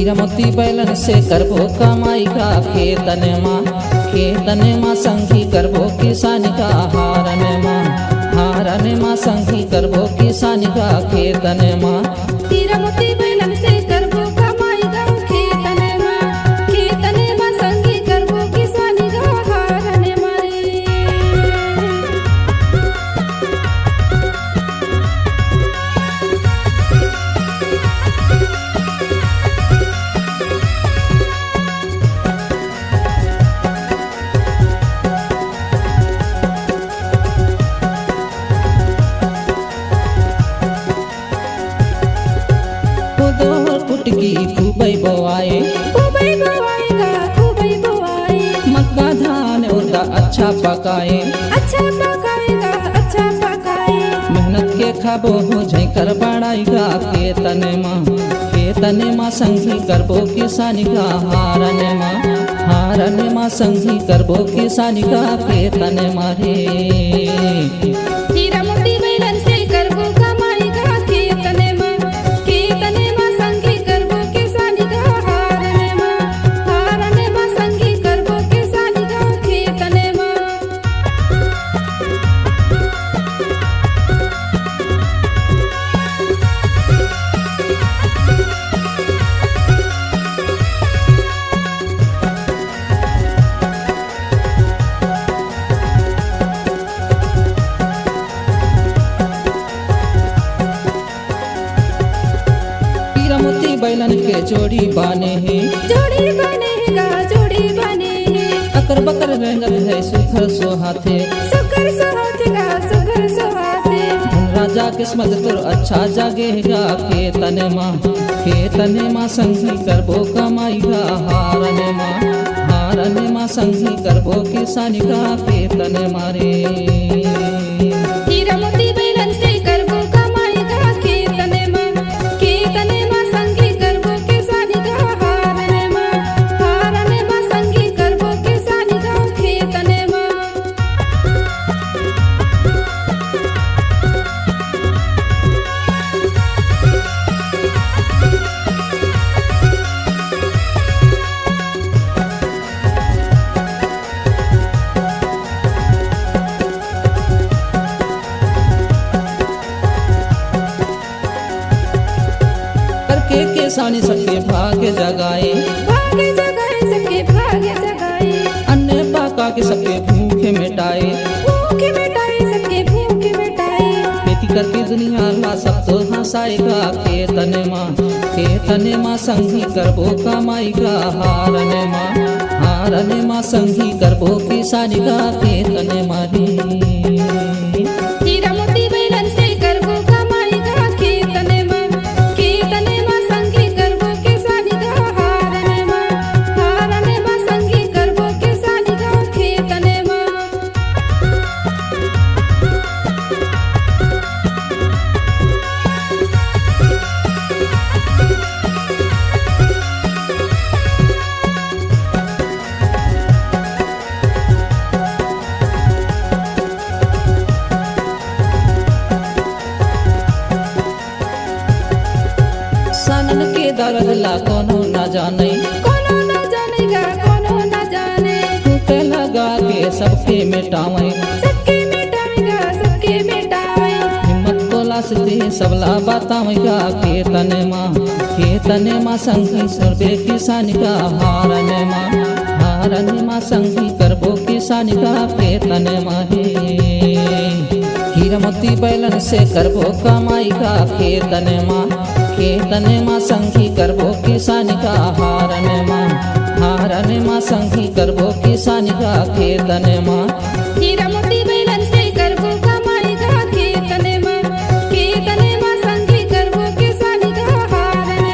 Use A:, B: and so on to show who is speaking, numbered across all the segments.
A: हीरा मोती बैलन से करबो कमाई का खेतन माँ संगी करबो किसानी का हारन माँ संगी करबो किसानी का खेतन माँ।
B: हीरा मोती बैलन से करबो कमाई का खेतन माँ संगी करबो किसानी का हारन मारे।
A: कुटकी खूबई बोआए मक्का धान उर्दा अच्छा पकाए मेहनत के खाबो हो जाए कर बड़ाईगा खेतन माँ संगी करबो किसानी का हारन माँ संगी करबो किसानी का खेतन मारे।
B: हीरा मोती बैलन से करबो कमाई का खेतन माँ संगी करबो किसानी का हारन माँ संगी करबो किसानी का खेतन माँ।
A: हीरा मोती बैलन के जोड़ी बाने हैं अकर बकर रंगत है सुखर सोहाथे धन राजा किस्मत तुर अच्छा जागेगा खेतन माँ संगी करबो कमाई का हारन माँ संगी करबो किसानी का खेतन मारे।
B: हीरा मोती बैलन से करबो कमाई का खेतन माँ संगी करबो किसानी का हारन माँ संगी करबो किसानी का खेतन माँ।
A: करके किसानी सबके भाग्य जगाए
B: सबके भाग्य जगाए
A: अन्य पाका के सबके भूखे मिटाए
B: सबके भूखे मिटाए।
A: खेती करके दुनिया ला सब तो हंसाएगा खेतन माँ संगी करबो कमाई का हारन माँ संगी करबो किसानी का खेतन मारे।
B: हीरा मोती बैलन से करबो कमाई का खेतन माँ संगी करबो किसानी का हारन माँ संगी करबो किसानी का खेतन माँ।
A: सानन के दर्द ला कोनो न जाने भूखे लगा के सबके मिटावे हिम्मत तोला से सबला बतावेगा खेतन माँ संगी सर्वे किसानी का हारन माँ संगी करबो किसानी का खेतन माहे। हीरा मोती बैलन से करबो कमाई का खेतन माँ संगी करबो किसानी का हारन माँ संगी करबो किसानी का खेतन माँ।
B: हीरा मोती बैलन से करबो कमाई का खेतन माँ संगी करबो किसानी का हारन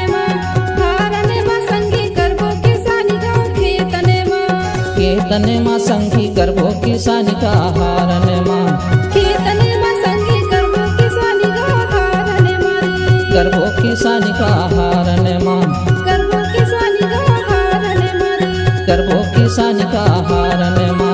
B: माँ संगी करबो किसानी का खेतन
A: माँ संगी करबो किसानी का हारन माँ करबो किसानी का हारन माँ करबो किसानी का हारन माँ।